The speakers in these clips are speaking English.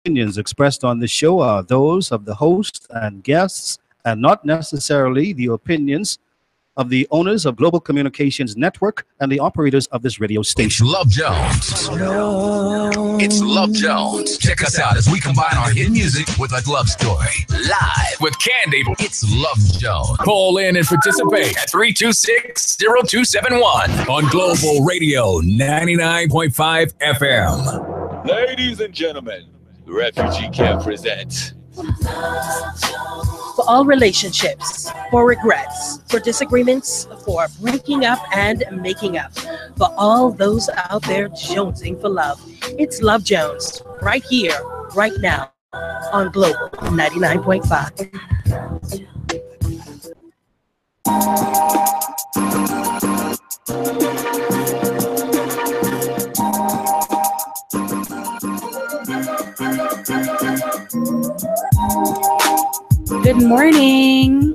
opinions expressed on the show are those of the host and guests and not necessarily the opinions of the owners of Global Communications Network and the operators of this radio It's station. Love Jones. It's Love Jones. Check us out as we combine our hit music with a love story. Live with Candy. It's Love Jones. Call in and participate at 326-0271 on Global Radio 99.5 FM. Ladies and gentlemen, Refugee Camp presents For all relationships, for regrets, for disagreements, for breaking up and making up, for all those out there jonesing for love, it's Love Jones, right here, right now, on Global 99.5. Good morning.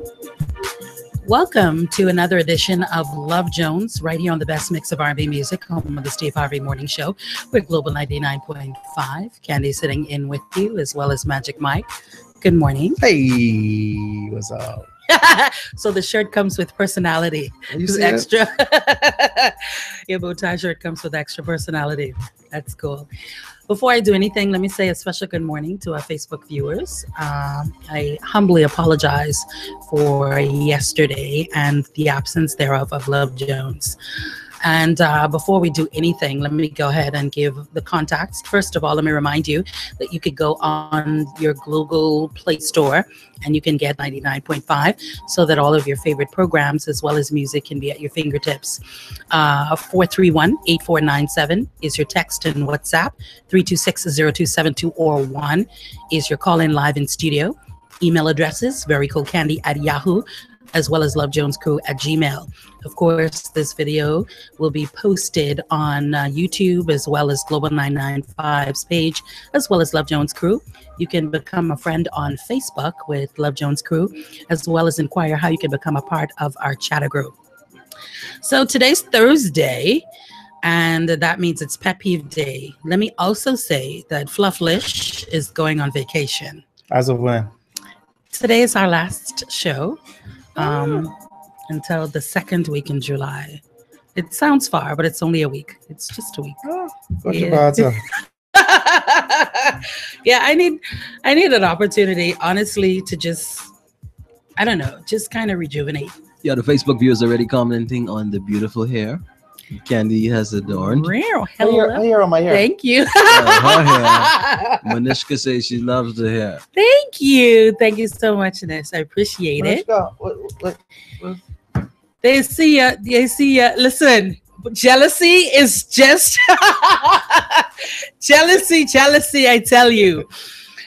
Welcome to another edition of Love Jones, right here on the best mix of R&B music, home of the Steve Harvey Morning Show with Global 99.5. Candy sitting in with you, as well as Magic Mike. Good morning. Hey, what's up? So the shirt comes with personality. You It's see extra. Your bow tie shirt comes with extra personality. That's cool. Before I do anything, let me say a special good morning to our Facebook viewers. I humbly apologize for yesterday and the absence thereof of Love Jones. And before we do anything, let me go ahead and give the contacts. First of all, let me remind you that you could go on your Google Play Store and you can get 99.5 so that all of your favorite programs as well as music can be at your fingertips. 431-8497 is your text and WhatsApp. 326-0272 or 1 is your call-in live in studio. Email addresses, verycoolcandy@yahoo, as well as lovejonescrew@gmail. Of course, this video will be posted on YouTube as well as Global 995's page, as well as Love Jones Crew. You can become a friend on Facebook with Love Jones Crew, as well as inquire how you can become a part of our chatter group. So today's Thursday, and that means it's Pet Peeve Day. Let me also say that Flufflish is going on vacation. As of when? Today is our last show. Until the second week in July. It sounds far, but it's only a week. It's just a week. Yeah, I need an opportunity, honestly, to just, I don't know, just kind of rejuvenate. Yeah, the Facebook viewers already commenting on the beautiful hair Candy has adorned. Hello. Hair on my hair. Thank you. Her hair. Manishka says she loves the hair. Thank you. Thank you so much, Ness. I appreciate it. What? They see ya. Listen, jealousy is just jealousy, I tell you.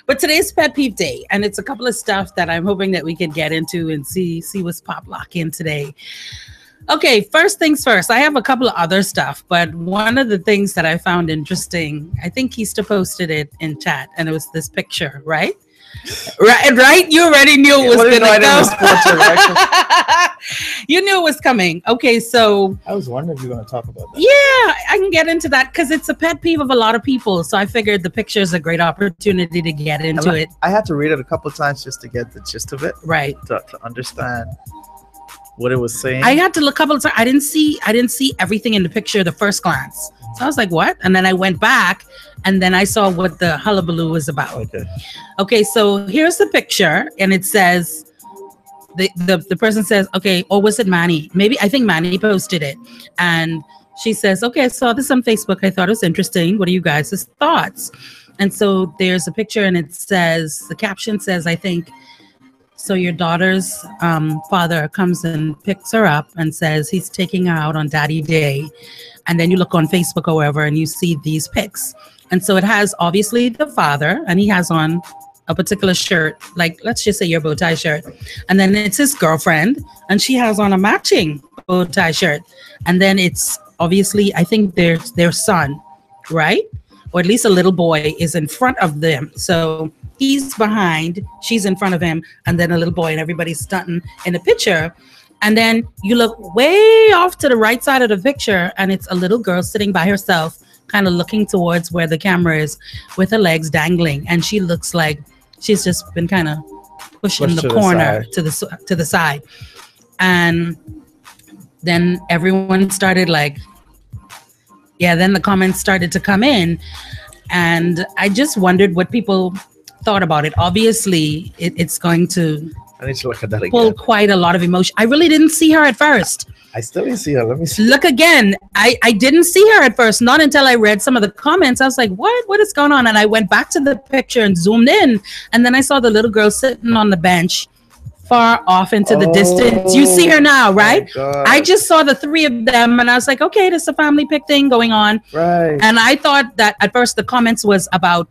But today's Pet Peeve Day, and it's a couple of stuff that I'm hoping that we can get into and see what's pop lock in today. Okay, first things first. I have a couple of other stuff, but one of the things that I found interesting, I think Keista posted it in chat, and it was this picture, right? Right? You already knew it was going to go. You knew it was coming. Okay, so I was wondering if you were going to talk about that. Yeah, I can get into that because it's a pet peeve of a lot of people. So I figured the picture is a great opportunity to get into it. I had to read it a couple of times just to get the gist of it. Right. To understand what it was saying. I had to look a couple of times. I didn't see everything in the picture the first glance. So I was like, what? And then I went back and then I saw what the hullabaloo was about. Okay, so here's the picture and it says, the person says, okay, or was it Manny? Maybe, I think Manny posted it. And she says, okay, I saw this on Facebook. I thought it was interesting. What are you guys' thoughts? And so there's a picture and it says, the caption says, I think, so your daughter's father comes and picks her up and says he's taking her out on Daddy Day. And then you look on Facebook or wherever and you see these pics. And so it has obviously the father and he has on a particular shirt, like let's just say your bow tie shirt. And then it's his girlfriend and she has on a matching bow tie shirt. And then it's obviously, I think their son, right? Or at least a little boy is in front of them. So he's behind, she's in front of him, and then a little boy and everybody's stunting in the picture. And then you look way off to the right side of the picture and it's a little girl sitting by herself kind of looking towards where the camera is with her legs dangling, and she looks like she's just been kind of pushing Push the to the corner side. to the side. And then everyone started like, yeah, then the comments started to come in, and I just wondered what people thought about it. Obviously, it's going to I need to look at that pull again. quite a lot of emotion. I really didn't see her at first. I still didn't see her. Let me see. Look again. I didn't see her at first, not until I read some of the comments. I was like, what is going on? And I went back to the picture and zoomed in, and then I saw the little girl sitting on the bench far off into the distance. You see her now, right? God. I just saw the three of them, and I was like, okay, there's a family pic thing going on. Right. And I thought that at first the comments was about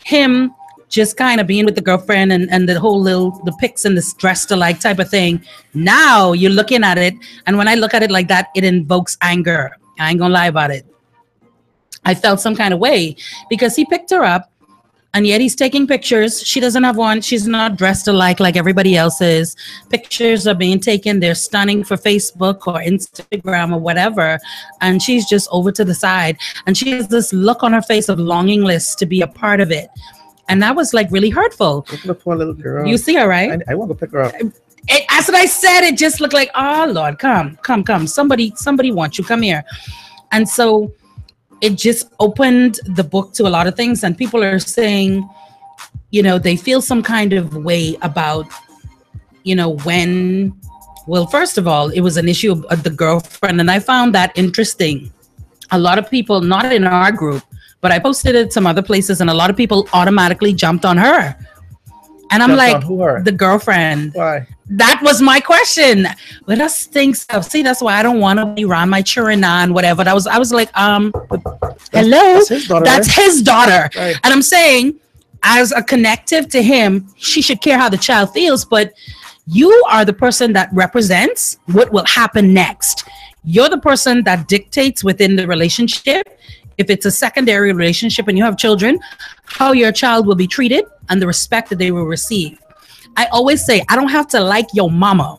him just kind of being with the girlfriend and the whole the pics and this dressed alike type of thing. Now you're looking at it, and when I look at it like that, it invokes anger. I ain't gonna lie about it. I felt some kind of way because he picked her up, and yet he's taking pictures. She doesn't have one. She's not dressed alike like everybody else is. Pictures are being taken. They're stunning for Facebook or Instagram or whatever. And she's just over to the side. And she has this look on her face of longingness to be a part of it. And that was like really hurtful. Look at the poor little girl. You see her, right? I want to pick her up. As I said, it just looked like, oh Lord, come. Somebody wants you. Come here. And so it just opened the book to a lot of things. And people are saying, you know, they feel some kind of way about, you know, when, well, first of all, it was an issue of the girlfriend. And I found that interesting. A lot of people, not in our group, but I posted it some other places, and a lot of people automatically jumped on her. And I'm Jumped like, on who, her? the girlfriend. Why? That was my question. But that stinks of. See, that's why I don't want to be around my children and whatever. I was like, hello, That's his daughter. that's right? his daughter. Right. And I'm saying, as a connective to him, she should care how the child feels. But you are the person that represents what will happen next. You're the person that dictates within the relationship. If it's a secondary relationship and you have children, how your child will be treated and the respect that they will receive. I always say, I don't have to like your mama.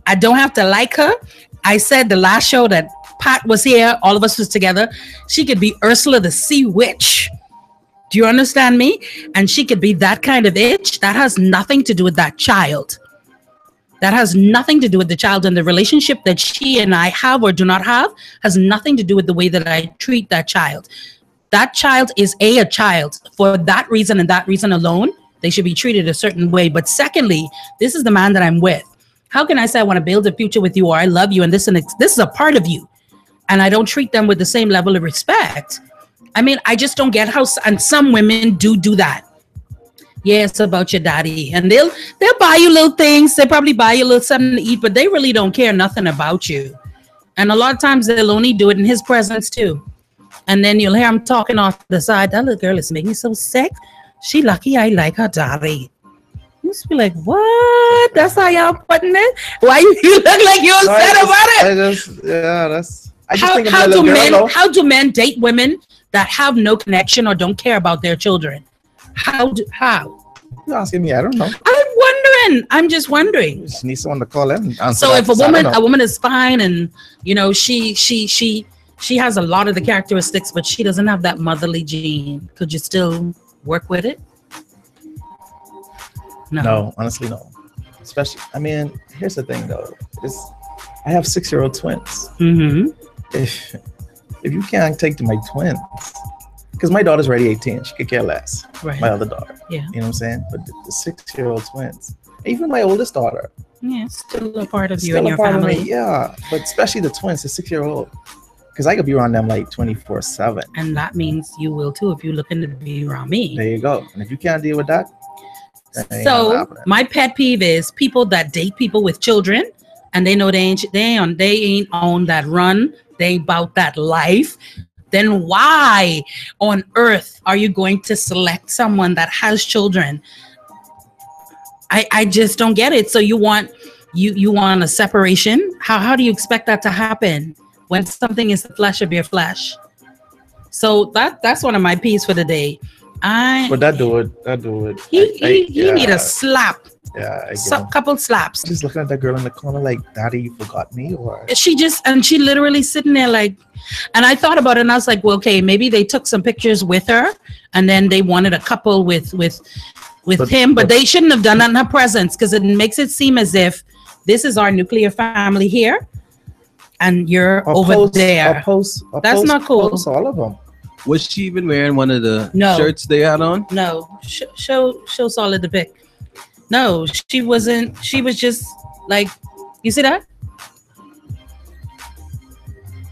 I don't have to like her. I said the last show that Pat was here, all of us was together. She could be Ursula the Sea Witch. Do you understand me? And she could be that kind of itch. That has nothing to do with that child. That has nothing to do with the child, and the relationship that she and I have or do not have has nothing to do with the way that I treat that child. That child is a child. For that reason and that reason alone, they should be treated a certain way. But secondly, this is the man that I'm with. How can I say I want to build a future with you, or I love you, and this is a part of you, and I don't treat them with the same level of respect? I mean, I just don't get how, and some women do that. Yeah, it's about your daddy, and they'll buy you little things. They probably buy you a little something to eat, but they really don't care nothing about you. And a lot of times they'll only do it in his presence too. And then you'll hear him talking off the side. That little girl is making me so sick. She lucky I like her daddy. You just be like, what? That's how y'all putting it? Why you look like you upset about it? I just think about How do men date women that have no connection or don't care about their children? How? You're asking me? I don't know. I'm just wondering. You just need someone to call in. And So if a woman is fine, and you know she has a lot of the characteristics, but she doesn't have that motherly gene, could you still work with it? No, honestly, no. Especially, I mean, here's the thing though. I have 6-year-old twins. Mm-hmm. If you can't take to my twins, because my daughter's already 18, she could care less. Right. My other daughter. Yeah. You know what I'm saying? But the 6-year-old twins, even my oldest daughter, Yeah, it's still a part of you still and a your part of family. me. Yeah, but especially the twins, the 6-year-old, because I could be around them like 24/7. And that means you will too if you're looking to be around me. There you go. And if you can't deal with that, then ain't nothing So happening. my pet peeve is people that date people with children, and they know they ain't on that run. They ain't about that life. Then why on earth are you going to select someone that has children? I just don't get it. So you want a separation? How do you expect that to happen when something is the flesh of your flesh? So that's one of my peeves for the day. But that do it. He need a slap. Yeah, I So, get it. couple slaps. Just looking at that girl in the corner like, Daddy, you forgot me? Or She literally sitting there like, and I thought about it and I was like, well, okay, maybe they took some pictures with her and then they wanted a couple with him, but they shouldn't have done that in her presence because it makes it seem as if this is our nuclear family here and you're over there. That's not cool. Post all of them. Was she even wearing one of the No. shirts they had on? No, show Solid the pic. No, she wasn't. She was just like, you see that?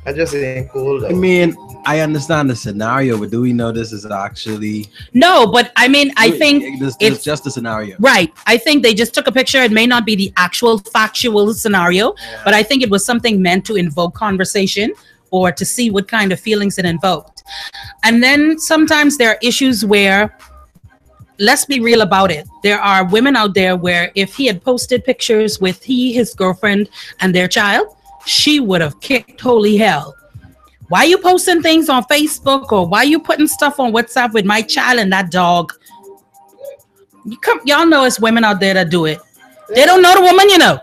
I just ain't cool though. I mean, I understand the scenario, but do we know this is actually? No, but I mean, I think this it's is just a scenario. right. I think they just took a picture. It may not be the actual factual scenario, but I think it was something meant to invoke conversation or to see what kind of feelings it invoked. And then sometimes there are issues where, let's be real about it. There are women out there where if he had posted pictures with his girlfriend and their child, she would have kicked holy hell. Why you posting things on Facebook or why you putting stuff on WhatsApp with my child and that dog? Y'all know it's women out there that do it. They don't know the woman, you know.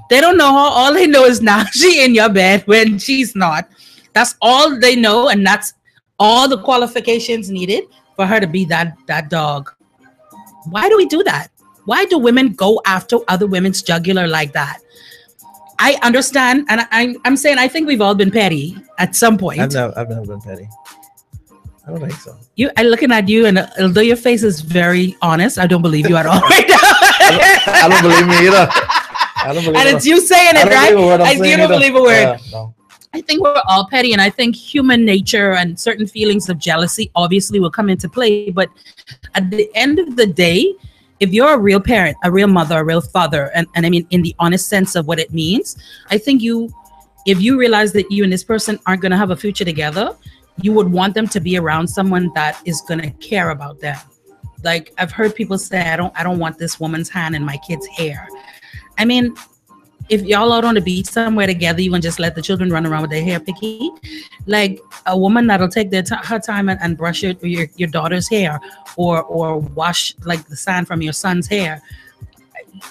They don't know her. All they know is now she in your bed when she's not. That's all they know, and that's all the qualifications needed for her to be that dog. Why do we do that? Why do women go after other women's jugular like that? I understand, and I'm saying I think we've all been petty at some point. I've never been petty. I don't think so. I'm looking at you, and although your face is very honest, I don't believe you at all right now. I don't believe me either. I don't believe And it's you saying it, right? You don't believe a word. Yeah, no. I think we're all petty, and I think human nature and certain feelings of jealousy obviously will come into play. But at the end of the day, if you're a real parent, a real mother, a real father, and I mean in the honest sense of what it means, I think if you realize that you and this person aren't going to have a future together, you would want them to be around someone that is going to care about them. Like I've heard people say, I don't want this woman's hand in my kid's hair. I mean, if y'all out on the beach somewhere together, you can just let the children run around with their hair picky. Like a woman that'll take her time and brush your daughter's hair or wash like the sand from your son's hair.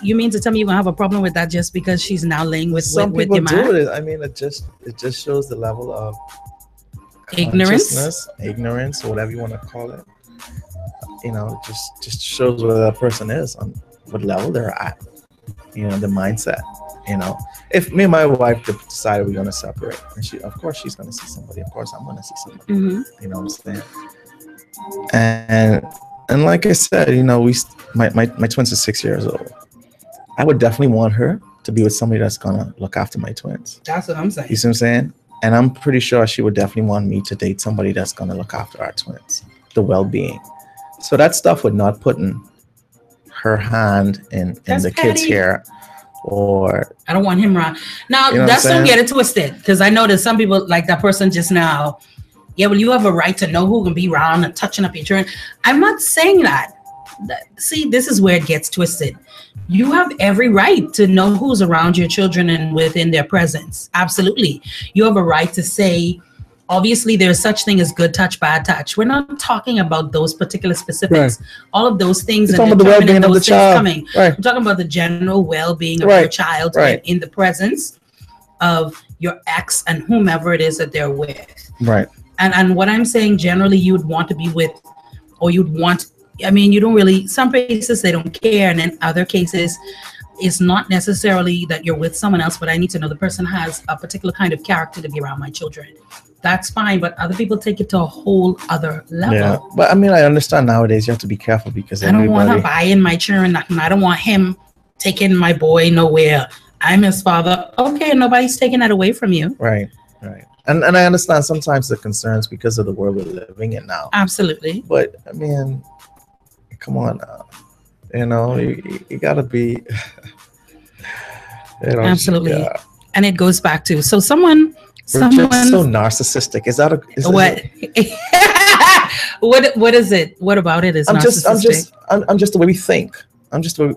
You mean to tell me you're gonna have a problem with that just because she's now laying with your man? Some people do it. I mean, it just shows the level of ignorance, or whatever you want to call it. You know, just shows where that person is, on what level they're at. You know, the mindset. You know, if me and my wife decided we're gonna separate, and of course she's gonna see somebody. Of course I'm gonna see somebody. Mm-hmm. You know what I'm saying? And like I said, you know, my twins are 6 years old. I would definitely want her to be with somebody that's gonna look after my twins. That's what I'm saying. You see what I'm saying? And I'm pretty sure she would definitely want me to date somebody that's gonna look after our twins, the well-being. So that stuff with not putting her hand in the kids' hair. Or I don't want him around. Now, you know that's don't get it twisted, because I know that some people like that person just now. Yeah, well, you have a right to know who can be around and touching up your children. I'm not saying that. See, this is where it gets twisted. You have every right to know who's around your children and within their presence. Absolutely. You have a right to say, obviously, there's such thing as good touch, bad touch. We're not talking about those particular specifics. Right. All of those things and the well-being of the child. Coming. Right. We're talking about the general well-being of your child in the presence of your ex and whomever it is that they're with. Right. And what I'm saying, generally, you would want to be with, or you'd want, I mean, you don't really, some cases they don't care. And in other cases, it's not necessarily that you're with someone else, but I need to know the person has a particular kind of character to be around my children. That's fine, but other people take it to a whole other level. Yeah, but I mean, I understand nowadays you have to be careful because I don't want to buy in my children. I don't want him taking my boy nowhere. I'm his father. Okay, nobody's taking that away from you. Right. And I understand sometimes the concerns because of the world we're living in now. Absolutely. But I mean, come on now. You know, you gotta be. You know, absolutely. Yeah. And it goes back to someone just so narcissistic. Is that what? What is it? What about it is narcissistic? I'm just the way we think.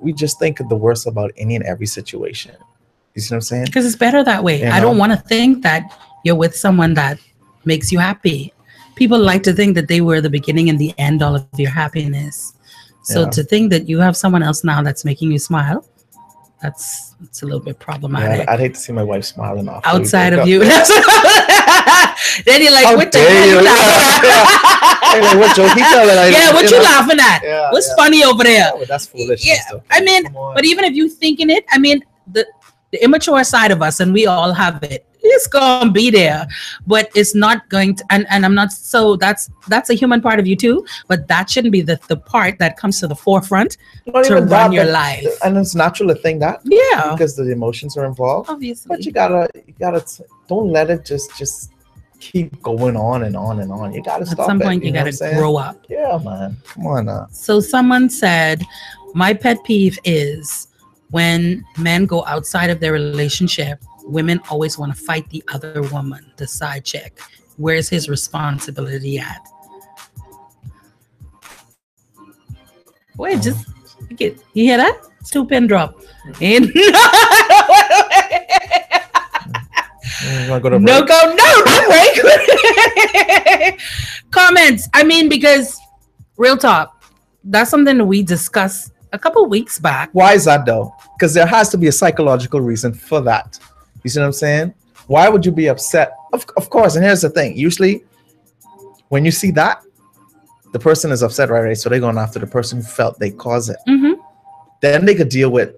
We just think the worst about any and every situation. You see what I'm saying? Because it's better that way. I don't want to think that you're with someone that makes you happy. People like to think that they were the beginning and the end all of your happiness. So Yeah. to think that you have someone else now that's making you smile, it's a little bit Yeah, problematic. I'd hate to see my wife smiling off. Outside of you. Then you're like, How what the dare hell you? you laughing at? Hey, like, what joke he telling? Like, Yeah, what you know? laughing at? Yeah, What's yeah. funny over there? Yeah, but that's foolish. Yeah, I mean, but even if you thinking it, I mean, the immature side of us, and we all have it, it's gonna be there, but it's not going to. And I'm not. So that's a human part of you too, but that shouldn't be the part that comes to the forefront Not to even run that, your but- life. and it's natural to think that Yeah, because the emotions are involved. obviously. But you gotta don't let it just keep going on and on and on. You gotta At stop some it, point, you know what gotta I'm saying? grow up. Yeah, man. Come on now. So someone said, my pet peeve is when men go outside of their relationship, women always want to fight the other woman, the side chick. Where's his responsibility at? Wait, just get you hear that? 2 pin drop. And You wanna go to no break? go, no break. Comments. I mean, because real talk, that's something that we discussed a couple weeks back. Why is that though? Because there has to be a psychological reason for that. You see what I'm saying? Why would you be upset? Of course, and here's the thing. Usually, when you see that, the person is upset, right? So they're going after the person who felt they caused it. Mm-hmm. Then they could deal with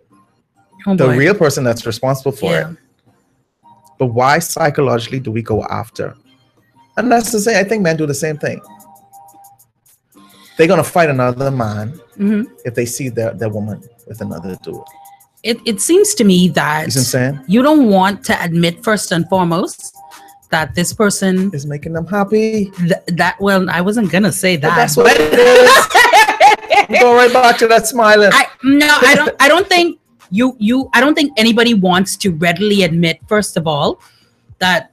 Oh, the boy. real person that's responsible for Yeah. it. But why psychologically do we go after? And that's to say, I think men do the same thing. They're gonna fight another man Mhm. if they see their woman with another dude. It seems to me that You see what I'm saying? you don't want to admit first and foremost that this person It's making them happy. that well, I wasn't gonna say But that. that's what it is. We go right back to that smiling. I don't think I don't think anybody wants to readily admit, first of all, that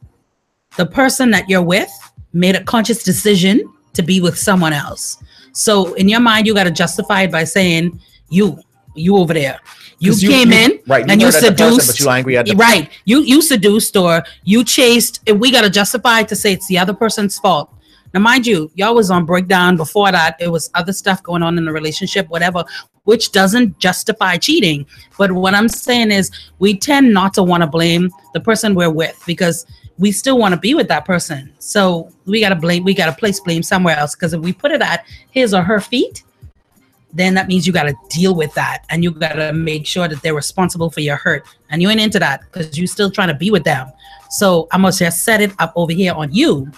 the person that you're with made a conscious decision to be with someone else. So in your mind, you got to justify it by saying you over there. You 'Cause came in right, and you murdered the person, seduced, but you angry at the right? You seduced or you chased, and we got to justify it to say it's the other person's fault. Now, mind you, y'all was on breakdown before that. It was other stuff going on in the relationship, whatever, which doesn't justify cheating. But what I'm saying is we tend not to want to blame the person we're with because we still want to be with that person. So we got to place blame somewhere else. Because if we put it at his or her feet, then that means you got to deal with that. And you got to make sure that they're responsible for your hurt. And you ain't into that because you're still trying to be with them. So I'm going to just set it up over here on you.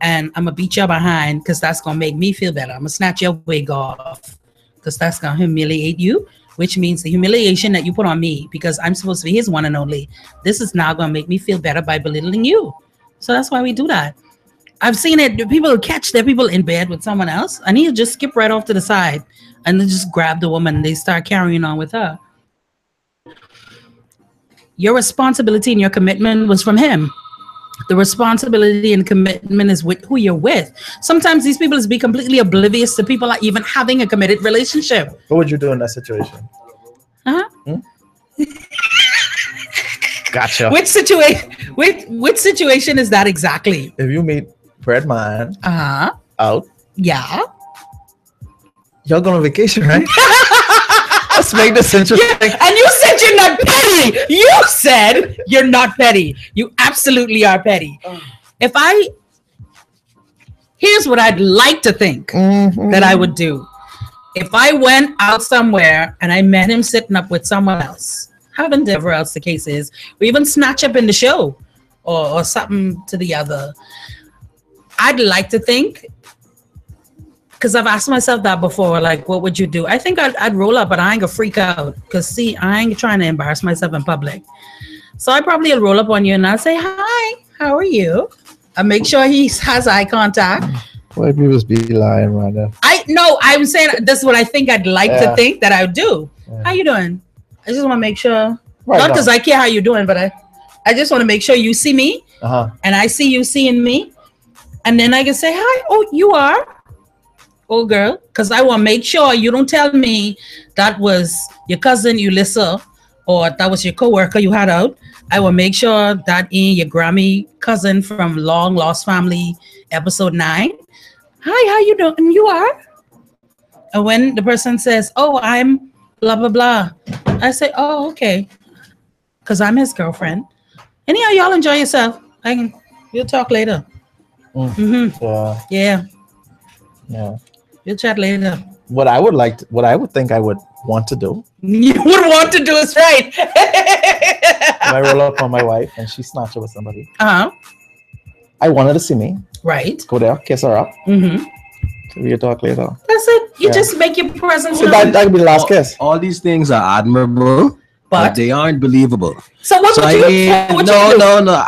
And I'm going to beat you behind because that's going to make me feel better. I'm going to snatch your wig off because that's going to humiliate you, which means the humiliation that you put on me because I'm supposed to be his one and only. This is now going to make me feel better by belittling you. So that's why we do that. I've seen it. People catch their people in bed with someone else and he'll just skip right off to the side and then just grab the woman and they start carrying on with her. Your responsibility and your commitment was from him. The responsibility and commitment is with who you're with. Sometimes these people is be completely oblivious to people are even having a committed relationship. What would you do in that situation? Uh-huh. Gotcha. Which situation is that exactly? If you meet Bread Man Uh-huh. out, Yeah. y'all going on vacation, right? Let's make this interesting. And you said you're not petty. You said you're not petty. You absolutely are petty. Here's what I'd like to think that I would do. If I went out somewhere and I met him sitting up with someone else, however else the case is, or even snatch up in the show or something to the other, I'd like to think, because I've asked myself that before, like, what would you do? I think I'd roll up, but I ain't gonna freak out. Because, see, I ain't trying to embarrass myself in public. So I probably will roll up on you and I'll say, hi, how are you? I make sure he has eye contact. Why people be lying right now? I'm saying this is what I think I'd like to think that I would do. Yeah. How you doing? I just want to make sure, Right not because on. I care how you're doing, but I just want to make sure you see me Uh-huh. and I see you seeing me. And then I can say, hi, oh, you are? Oh, girl, because I want to make sure you don't tell me that was your cousin Ulissa or that was your coworker you had out. I will make sure that in your Grammy cousin from Long Lost Family episode 9. Hi, how you doing? You are? And when the person says, "Oh, I'm blah blah blah," I say, "Oh, okay," because I'm his girlfriend. Anyhow, y'all enjoy yourself. We'll talk later. Yeah. We'll chat later. What I would think I would want to do. You would want to do is right. When I roll up on my wife and she snatch up with somebody. I want her to see me. Right. Go there, kiss her up. So we'll talk later. That's it. You just make your presence. So that could be the last kiss. All these things are admirable, but they aren't believable. So what would you? No.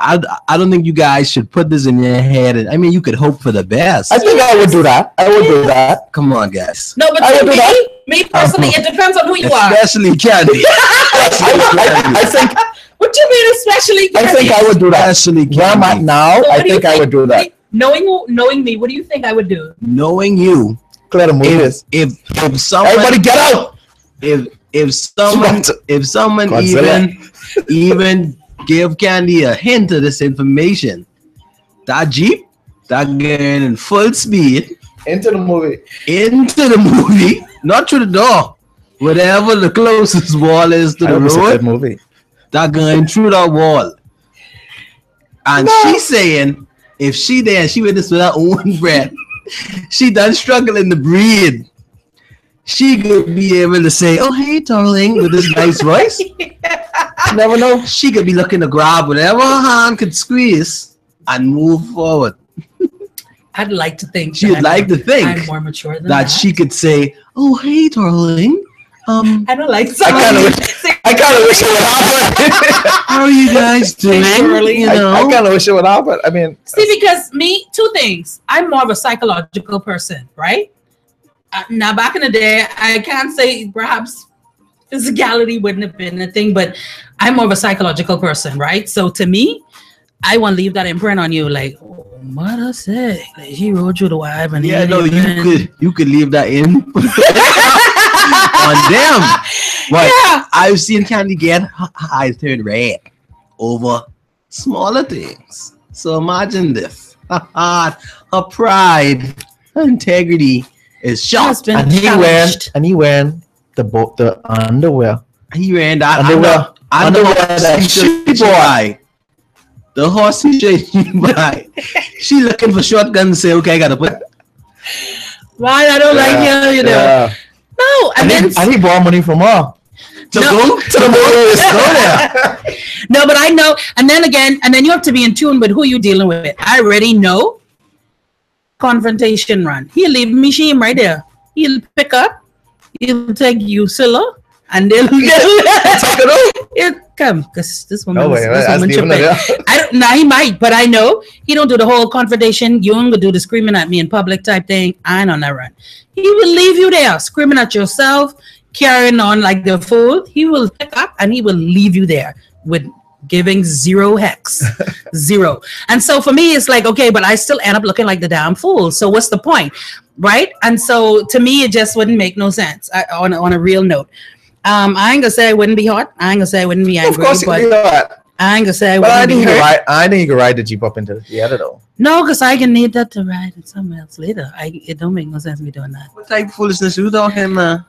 I don't think you guys should put this in your head. I mean, you could hope for the best. I think I would do that. I would do that. Come on, guys. No, but me personally, it depends on who you are. Especially Candy. I think. What do you mean, especially Candy? I think I would do that. Especially Candy. Where I'm at now, So I think I would do that. Knowing me, what do you think I would do? Knowing you, clear the movies. If someone, Everybody get out. If someone even give Candy a hint of this information, that Jeep, that getting in full speed into the movie, not through the door, whatever the closest wall is to the road, movie, that going through that wall, and she's saying if she there, she with this with her own breath, she done struggling to breathe. She could be able to say, "Oh, hey, darling," with this nice voice. You never know. She could be looking to grab whatever her hand could squeeze and move forward. I'd like to think. She'd like to think I'm more mature than that she could say, "Oh, hey, darling." I don't like. I kind of wish it would happen. How are you guys doing? I kind of wish it would happen. I mean, see, because me, two things. I'm more of a psychological person, right? Now, back in the day, I can't say perhaps physicality wouldn't have been a thing, but I'm more of a psychological person, right? So to me, I want to leave that imprint on you, like, oh, what I say? Like, she rode through the wife, and you could leave that in on them. But I've seen Candy get her eyes turn red over smaller things. So imagine this: her pride, her integrity is shot, and he wearing the underwear. He ran that underwear that she buy. The horse she buy. She looking for shotgun. Say, okay, I gotta put. Why I don't like you know. Yeah. No, and he borrowed money from her to go to the movie. No, but I know, and then you have to be in tune with who you're dealing with. I already know. Confrontation run. He'll leave me shame right there. He'll pick up. He'll take Usilla, and they'll come because this woman. Now he might, but I know he don't do the whole confrontation. You ain't gonna do the screaming at me in public type thing. I ain't on that run. He will leave you there screaming at yourself, carrying on like the fool. He will pick up and he will leave you there with giving zero hex. Zero. And so for me, it's like, okay, but I still end up looking like the damn fool. So what's the point? Right? And so to me, it just wouldn't make no sense on a real note. I ain't gonna say I wouldn't be hot. I ain't gonna say I wouldn't be angry. Of course but be hot. I ain't gonna say I wouldn't be hurt. I think you could ride the Jeep up into the theater though. No, because I can need that to ride it somewhere else later. It don't make no sense me doing that. What type of foolishness you talking to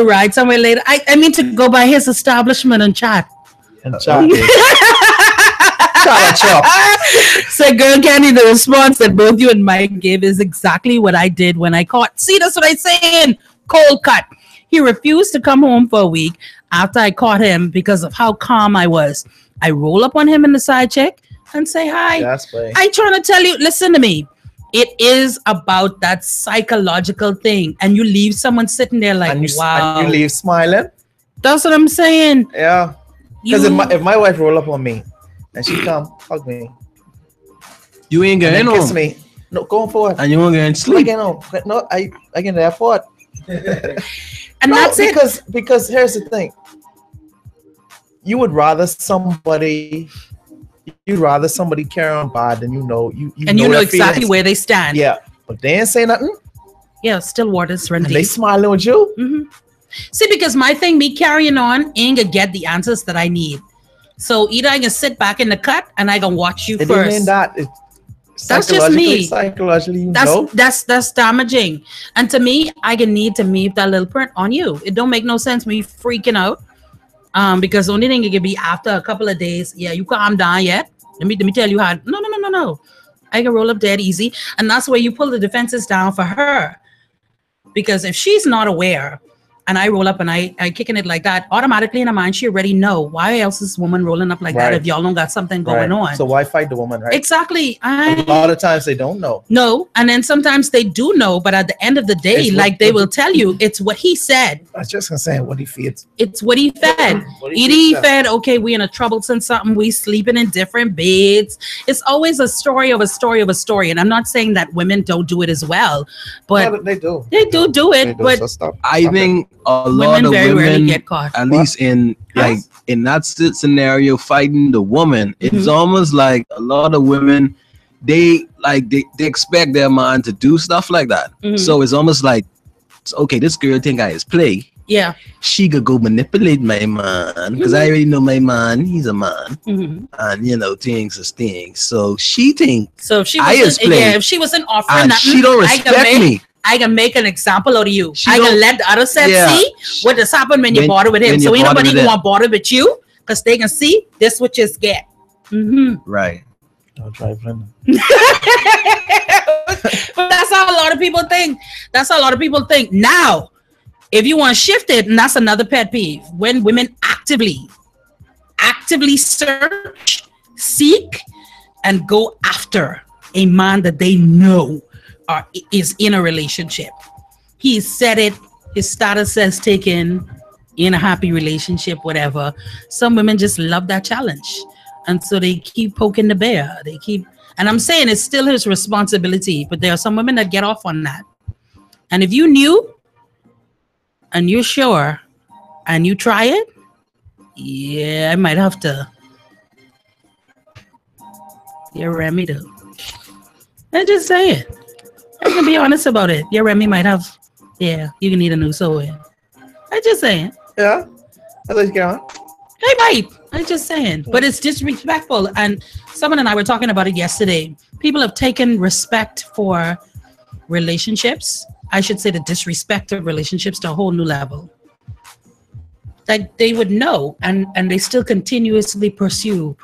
ride somewhere later? I mean to go by his establishment and chat. So, Girl Candy, the response that both you and Mike gave is exactly what I did when I caught. See, that's what I'm saying. Cold cut. He refused to come home for a week after I caught him because of how calm I was. I roll up on him in the side check and say hi. I trying to tell you, listen to me. It is about that psychological thing, and you leave someone sitting there like, wow. And you leave smiling. That's what I'm saying. Yeah. Because if my wife roll up on me and she come hug me, you ain't getting home. Kiss me. No, going forward. And you won't get sleep. No, I get there for it. And that's it. Because here's the thing. You would rather somebody carry on bad than you know exactly feelings. Where they stand. Yeah, but they ain't say nothing. Yeah, still waters run deep. They smiling with you. Mm-hmm. See, because my thing, me carrying on, ain't gonna get the answers that I need. So either I can sit back in the cut and I can watch you first. It mean that That's just me. Psychologically, you That's know. that's damaging. And to me, I can need to leave that little print on you. It don't make no sense me freaking out. Because the only thing it can be after a couple of days, yeah, you calm down yet. Let me tell you how. No. I can roll up dead easy. And that's where you pull the defenses down for her. Because if she's not aware, and I roll up and I kicking it like that, automatically in her mind, she already know why else is this woman rolling up like that if y'all don't got something going on. So why fight the woman, right? Exactly. A lot of times they don't know. No, and then sometimes they do know, but at the end of the day, they will tell you it's what he said. I was just gonna say what he feeds. It's what he fed. He fed. Okay, we in a troublesome something. We sleeping in different beds. It's always a story of a story of a story. And I'm not saying that women don't do it as well, but No, they do. They do it. But So stop. I think a lot of very rarely women, get caught. at least in like in that scenario, fighting the woman, it's almost like a lot of women, they expect their man to do stuff like that. So it's almost like, okay, this girl think I is play. Yeah. She could go manipulate my man because I already know my man. He's a man, and things is things. So she thinks. So if she if she wasn't offering and nothing, she don't respect me. I can make an example out of you. She I can don't- let the other set see what has happened when you When- bother with him. when So you ain't bother nobody with gonna him. want to bother with you because they can see this what you get. Right. Don't drive Brenda. But that's how a lot of people think. That's how a lot of people think. Now, if you want to shift it, and that's another pet peeve, when women actively search, seek, and go after a man that they know is in a relationship. He said it, his status says taken, in a happy relationship, whatever. Some women just love that challenge. And so they keep poking the bear. And I'm saying it's still his responsibility, but there are some women that get off on that. And if you knew and you're sure and you try it, yeah, I might have to. Your Remy though. I'm just saying. I can be honest about it. Your Remy might have, you can need a new sewing. I'm just saying. Yeah. I let you get on. They might. I'm just saying. But it's disrespectful. And someone and I were talking about it yesterday. People have taken respect for relationships. I should say the disrespect of relationships to a whole new level. Like they would know and they still continuously pursue.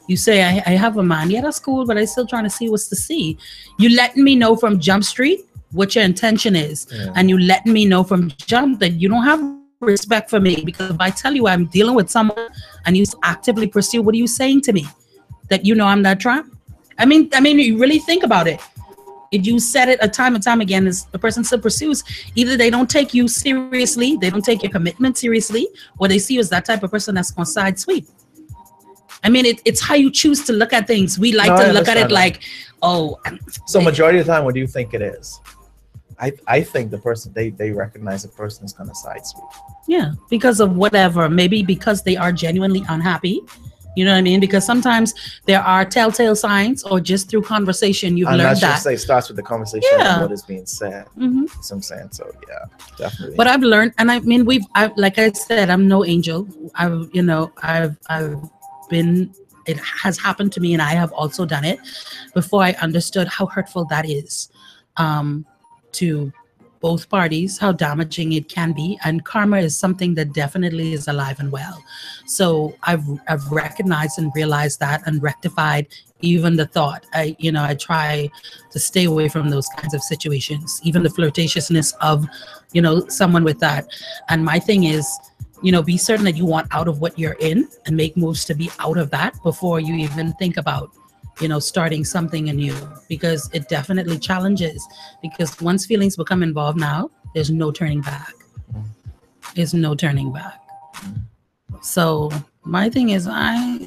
You say, I have a man. Yeah, that's cool, but I'm still trying to see what's to see. You letting me know from Jump Street what your intention is. Yeah. And you letting me know from Jump that you don't have respect for me, because if I tell you I'm dealing with someone and you actively pursue, what are you saying to me? That you know I'm that trap? I mean, you really think about it. If you said it a time and time again, as the person still pursues, either they don't take you seriously, they don't take your commitment seriously, or they see you as that type of person that's gonna side sweep. I mean, it's how you choose to look at things. We like to look at it like, So majority of the time, what do you think it is? I think the person, they recognize the person is going to side sweep. Yeah, because of whatever. Maybe because they are genuinely unhappy. You know what I mean? Because sometimes there are telltale signs, or just through conversation you've learned that. It starts with the conversation and what is being said. So I'm saying, so yeah, definitely. But I've learned, and I mean, like I said, I'm no angel. It has happened to me, and I have also done it before I understood how hurtful that is to both parties, how damaging it can be. And karma is something that definitely is alive and well. So I've recognized and realized that, and rectified even the thought. I try to stay away from those kinds of situations, even the flirtatiousness of, someone with that. And my thing is, be certain that you want out of what you're in, and make moves to be out of that before you even think about, starting something anew, because it definitely challenges. Because once feelings become involved now, there's no turning back. There's no turning back. So my thing is, I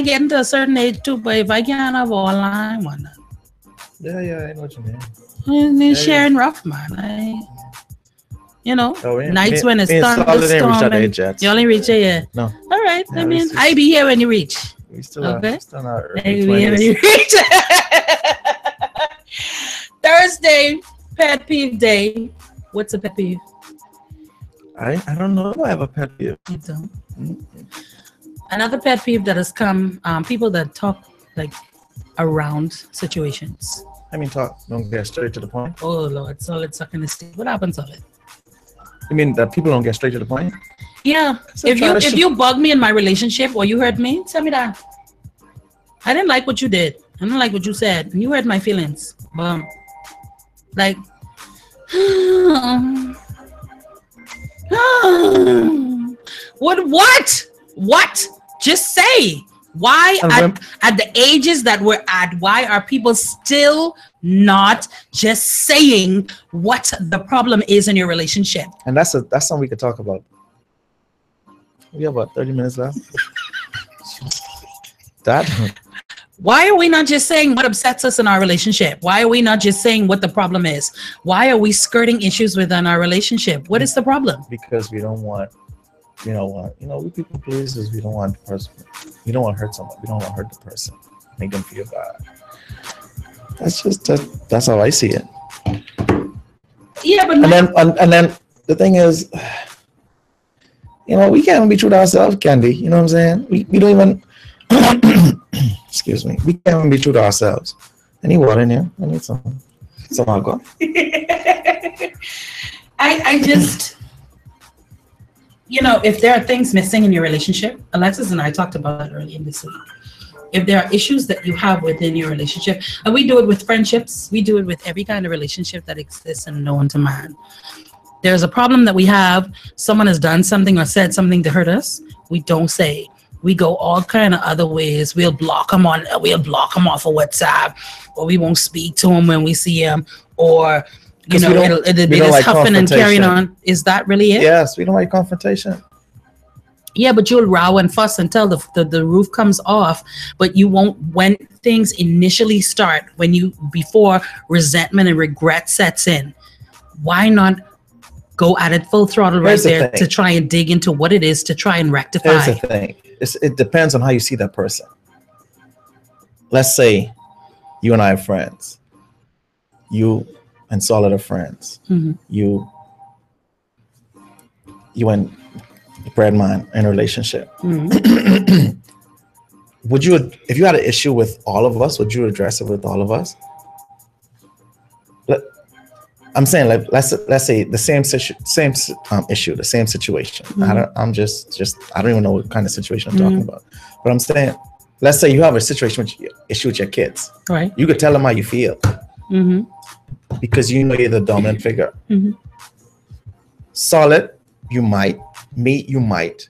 get into a certain age too, but if I can't have all, I want to. Yeah, I know what you mean. Sharing rough, man. Nights when it's thunderstorming. You only reach here. No. All right. Yeah, I be here when you reach. We still Okay. still not early I be here when 20s. you reach. Thursday, pet peeve day. What's a pet peeve? I don't know if I have a pet peeve. You don't. Another pet peeve that has come, people that talk like around situations. I mean, talk. Don't get straight to the point. Oh Lord, solid sucking the stick. What happens of it? You mean that people don't get straight to the point? Yeah. So If you bug me in my relationship or you hurt me, tell me that. I didn't like what you did. I didn't like what you said. And you hurt my feelings. Like, what? Just say. Why at the ages that we're at, why are people still not just saying what the problem is in your relationship? And that's something we could talk about. We have about 30 minutes left. Why are we not just saying what upsets us in our relationship? Why are we not just saying what the problem is? Why are we skirting issues within our relationship? What is the problem? Because we don't want, we people pleasers. We don't want the person. We don't want to hurt someone. We don't want to hurt the person. Make them feel bad. That's how I see it. Yeah, but and then the thing is, we can't even be true to ourselves, Candy. You know what I'm saying? We don't even. Excuse me. We can't even be true to ourselves. I need water in here. I need some alcohol. I just, if there are things missing in your relationship, Alexis and I talked about it earlier this week. If there are issues that you have within your relationship, and we do it with friendships, we do it with every kind of relationship that exists and known to man. There's a problem that we have. Someone has done something or said something to hurt us. We don't say. We go all kind of other ways. We'll block them off of WhatsApp, or we won't speak to him when we see him, or it'll be this huffing and carrying on. Is that really it? Yes, we don't like confrontation. Yeah, but you'll row and fuss until the roof comes off, but you won't when things initially start, before resentment and regret sets in. Why not go at it full throttle right there to try and dig into what it is to try and rectify? Here's the thing. It depends on how you see that person. Let's say you and I are friends. You and Solid are friends. Mm-hmm. You and Breadman in a relationship. Mm-hmm. If you had an issue with all of us, would you address it with all of us? I'm saying, like, let's say the same issue, the same situation. Mm-hmm. I don't even know what kind of situation I'm talking about. But I'm saying, let's say you have a situation issue with your kids. Right. You could tell them how you feel. Mm-hmm. Because you're the dominant figure. Mm-hmm. Solid, you might. Me, you might.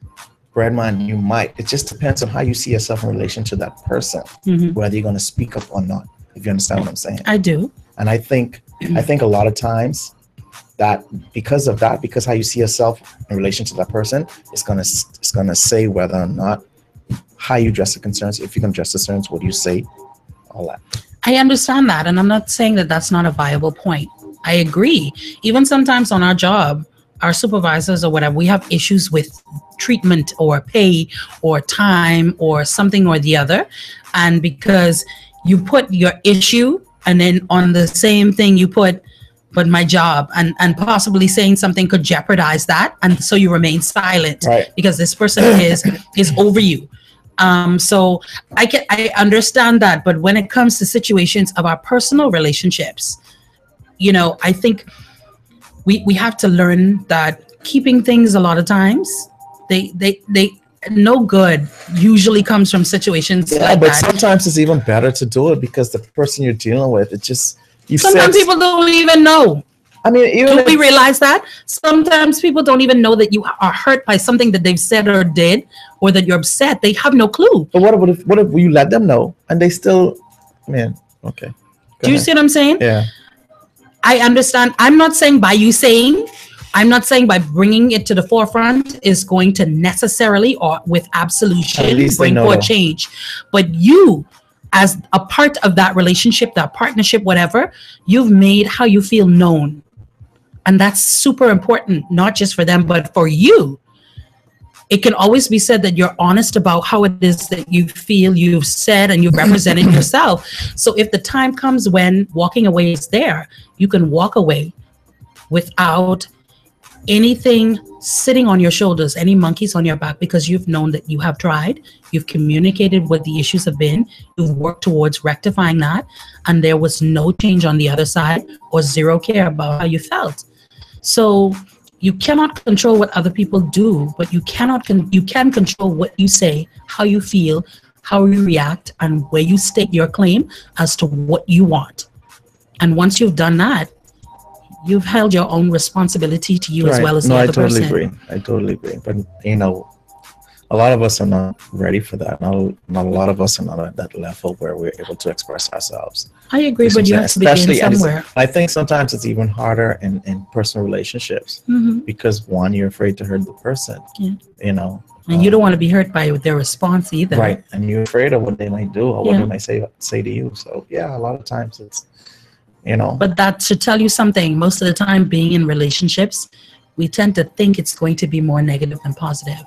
Breadman, you might. It just depends on how you see yourself in relation to that person, Mm-hmm. whether you're going to speak up or not, if you understand what I'm saying. I do. And I think a lot of times that because how you see yourself in relation to that person, it's gonna say whether or not how you address the concerns. If you can address the concerns, what do you say? All that. I understand that, and I'm not saying that that's not a viable point. I agree. Even sometimes on our job, our supervisors or whatever, we have issues with treatment or pay or time or something or the other, and because you put your issue and then on the same thing you put, but my job, and possibly saying something could jeopardize that, and so you remain silent, right, because this person is over you. So I understand that, but when it comes to situations of our personal relationships, I think we have to learn that keeping things a lot of times, they no good usually comes from situations like but that. Sometimes it's even better to do it because the person you're dealing with, sometimes people don't even know. I mean, don't we realize that sometimes people don't even know that you are hurt by something that they've said or did, or that you're upset? They have no clue. But what if you let them know and they still, okay. Do you see what I'm saying? Yeah. I understand. I'm not saying by bringing it to the forefront is going to necessarily, or with absolution, bring forth change. But you, as a part of that relationship, that partnership, whatever, you've made how you feel known. And that's super important, not just for them, but for you. It can always be said that you're honest about how it is that you feel, you've said, and you've represented yourself. So if the time comes when walking away is there, you can walk away without anything sitting on your shoulders, any monkeys on your back, because you've known that you have tried, you've communicated what the issues have been, you've worked towards rectifying that, and there was no change on the other side or zero care about how you felt. So you cannot control what other people do, but you can control what you say, how you feel, how you react, and where you state your claim as to what you want. And once you've done that, you've held your own responsibility to you as well as the other person. I totally agree. But a lot of us are not ready for that. Not a lot of us are not at that level where we're able to express ourselves. I agree, but you have to begin somewhere. I think sometimes it's even harder in personal relationships because one, you're afraid to hurt the person. Yeah. And you don't want to be hurt by their response either. Right. And you're afraid of what they might do or what they might say to you. So yeah, a lot of times it's But that should tell you something. Most of the time being in relationships, we tend to think it's going to be more negative than positive.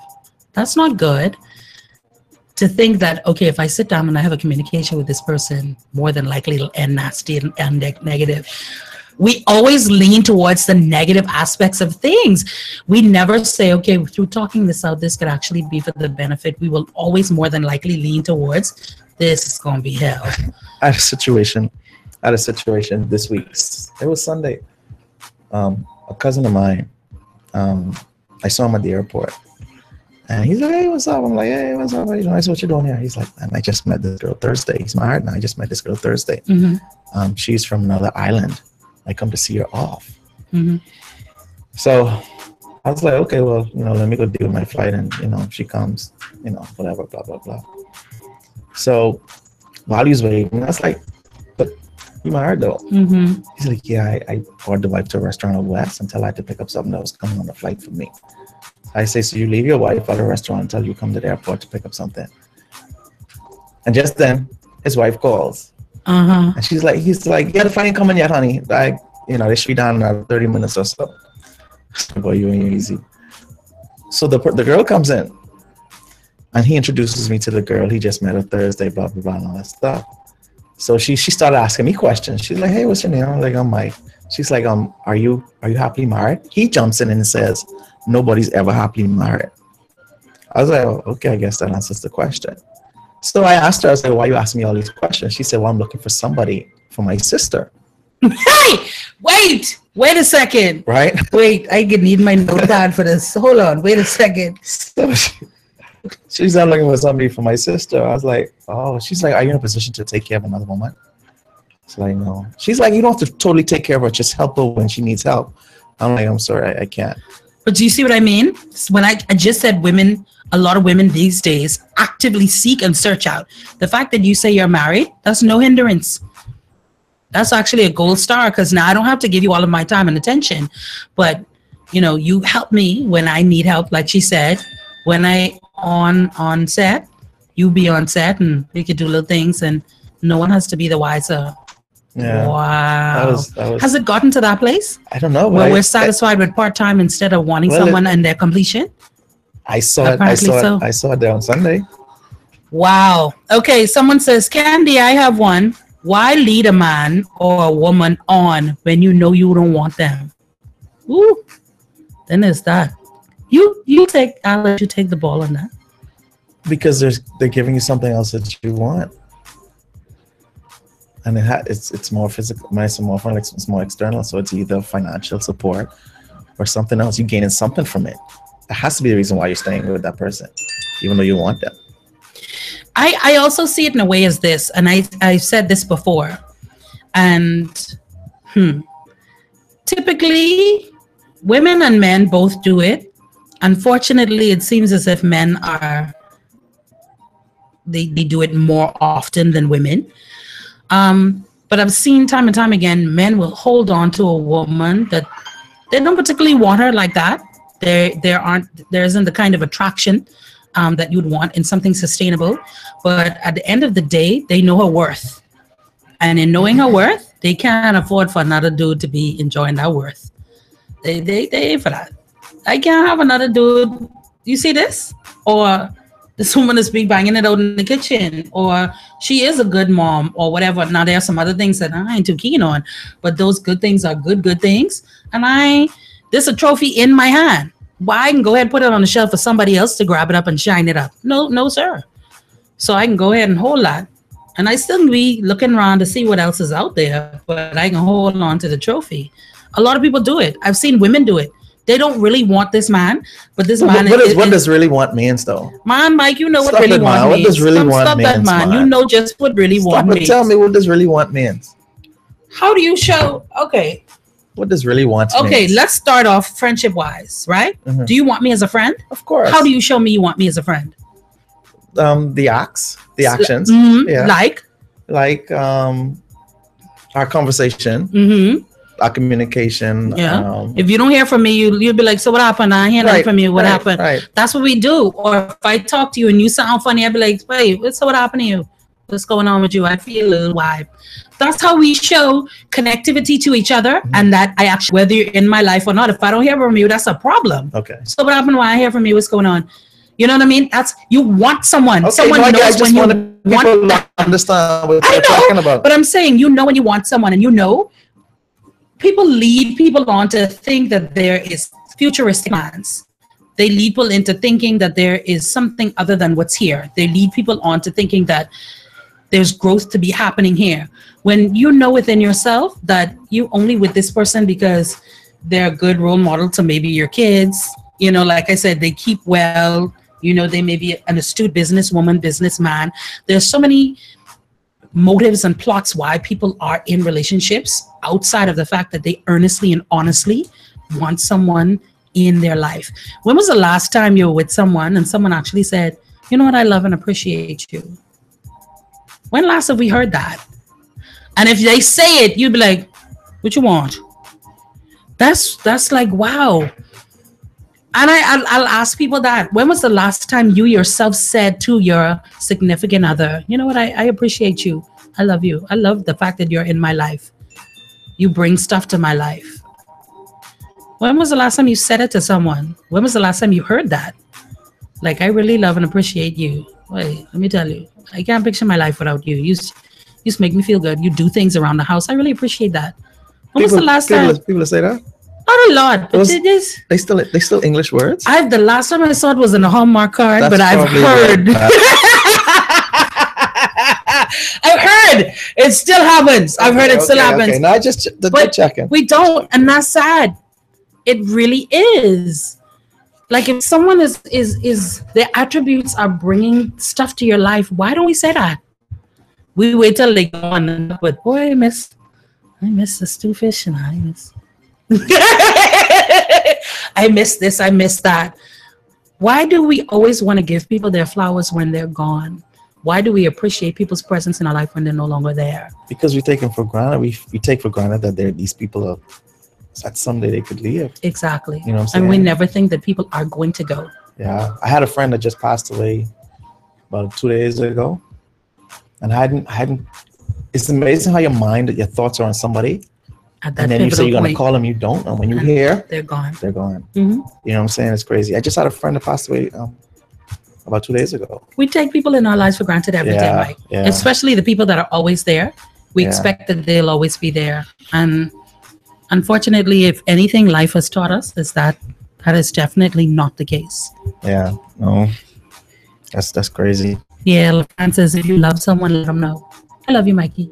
That's not good. To think that, okay, if I sit down and I have a communication with this person, more than likely it'll end nasty and negative. We always lean towards the negative aspects of things. We never say, okay, through talking this out, this could actually be for the benefit. We will always more than likely lean towards this is going to be hell. I had a situation this week. It was Sunday. A cousin of mine, I saw him at the airport. And he's like, hey, what's up? I'm like, hey, what's up? I said, what you doing here? He's like, man, I just met this girl Thursday. He's married now. I just met this girl Thursday. She's from another island. I come to see her off. So I was like, okay, well, let me go deal with my flight. And, she comes, whatever, blah, blah, blah. So while he was waiting, I was like, but you married though? He's like, yeah, I brought the wife to a restaurant out west until I had to pick up something that was coming on the flight for me. I say, so you leave your wife at a restaurant until you come to the airport to pick up something. And just then, his wife calls. And he's like, yeah, the flight ain't coming yet, honey. They should be down in 30 minutes or so. Boy, you ain't easy. So the girl comes in, and he introduces me to the girl. He just met her Thursday, blah, blah, blah, and all that stuff. So she started asking me questions. She's like, hey, what's your name? I'm like, I'm Mike. She's like, are you happily married? He jumps in and says, nobody's ever happily married. I was like, oh, okay, I guess that answers the question. So I asked her, I was like, why are you asking me all these questions? She said, well, I'm looking for somebody for my sister. Hey, wait a second. Right? Wait, I could need my notepad for this. Hold on, wait a second. So she's not looking for somebody for my sister. I was like, oh, she's like, are you in a position to take care of another woman? It's like, no. She's like, you don't have to totally take care of her, just help her when she needs help. I'm like, I'm sorry, I can't. But do you see what I mean? When I just said women, a lot of women these days actively seek and search out. The fact that you say you're married, that's no hindrance. That's actually a gold star, because now I don't have to give you all of my time and attention. But, you help me when I need help, like she said. When I on set, you be on set and we could do little things and no one has to be the wiser. Yeah. Wow. That was, has it gotten to that place? I don't know. Where we're satisfied with part-time instead of wanting someone and their completion? I saw it there on Sunday. Wow. Okay, someone says, Candy, I have one. Why lead a man or a woman on when you know you don't want them? Ooh. Then there's that. I'll let you take the ball on that. Because they're giving you something else that you want. And it's more physical, it's more external. So it's either financial support or something else. You're gaining something from it. It has to be the reason why you're staying with that person, even though you want them. I also see it in a way as this, and I've said this before. And typically, women and men both do it. Unfortunately, it seems as if men they do it more often than women. But I've seen time and time again, men will hold on to a woman that they don't particularly want her like that. There isn't the kind of attraction that you'd want in something sustainable. But at the end of the day, they know her worth. And in knowing her worth, they can't afford for another dude to be enjoying that worth. They ain't for that. I can't have another dude. You see this? Or this woman is banging it out in the kitchen, or she is a good mom, or whatever. Now there are some other things that I ain't too keen on, but those good things are good things. And I There's a trophy in my hand. Why I can go ahead and put it on the shelf for somebody else to grab it up and shine it up? No, sir. So I can go ahead and hold that. And I still be looking around to see what else is out there, but I can hold on to the trophy. A lot of people do it. I've seen women do it. They don't really want this man, but this man what does really want means though? Man, Mike, you know what really want means. What does really want means? That man. You know just what really want means. Tell me what does really want means. How do you show? Okay. What does really want means? Okay, let's start off friendship wise, right? Mm-hmm. Do you want me as a friend? Of course. How do you show me you want me as a friend? The actions. Mm-hmm. Yeah. Like our conversation. Mm-hmm. Our communication. Yeah. If you don't hear from me, you'll be like, so what happened? I hear nothing from you. What happened? Right. That's what we do. Or if I talk to you and you sound funny, I'll be like, wait, so what happened to you? What's going on with you? I feel a little vibe. That's how we show connectivity to each other, and that I actually, whether you're in my life or not, if I don't hear from you, that's a problem. Okay. So what happened when I hear from you? What's going on? You know what I mean? That's, you want someone. Okay, someone knows when you want to understand what you're talking about. But I'm saying, you know when you want someone, and you know, people lead people on to think that there is futuristic plans. They lead people into thinking that there is something other than what's here. They lead people on to thinking that there's growth to be happening here. When you know within yourself that you only with this person because they're a good role model to maybe your kids, you know, like I said, they keep well, you know, they may be an astute businesswoman, businessman. There's so many motives and plots why people are in relationships outside of the fact that they earnestly and honestly want someone in their life. When was the last time you were with someone and someone actually said, you know what, I love and appreciate you? When last have we heard that? And if they say it, you'd be like, what you want? That's like, wow. And I'll ask people that. When was the last time you yourself said to your significant other, you know what, I appreciate you. I love you. I love the fact that you're in my life. You bring stuff to my life. When was the last time you said it to someone? When was the last time you heard that? Like, I really love and appreciate you. Wait, let me tell you, I can't picture my life without you. You just make me feel good. You do things around the house. I really appreciate that. When was the last time? People say that? Not a lot, but they still English words. The last time I saw it was in a Hallmark card, but I've heard. I've heard it still happens. I've heard it still happens. Okay. No, just checking. We don't, and that's sad. It really is. Like, if someone is their attributes are bringing stuff to your life, why don't we say that? We wait till they go on, but boy, I miss the stew fish, and I miss this, I miss that. Why do we always want to give people their flowers when they're gone? Why do we appreciate people's presence in our life when they're no longer there? Because we take them for granted. We take for granted that these people are, that someday they could leave. Exactly. You know what I'm saying? And we never think that people are going to go. Yeah. I had a friend that just passed away about 2 days ago. And I hadn't, it's amazing how your thoughts are on somebody. At that and then you say you're going to call them, you don't. And when you hear, they're gone. They're gone. Mm-hmm. You know what I'm saying? It's crazy. I just had a friend that passed away about 2 days ago. We take people in our lives for granted every day, Mike. Yeah. Especially the people that are always there. We expect that they'll always be there. And unfortunately, if anything life has taught us, is that is definitely not the case. Yeah, no. That's crazy. Yeah, LeFran says if you love someone, let them know. I love you, Mikey.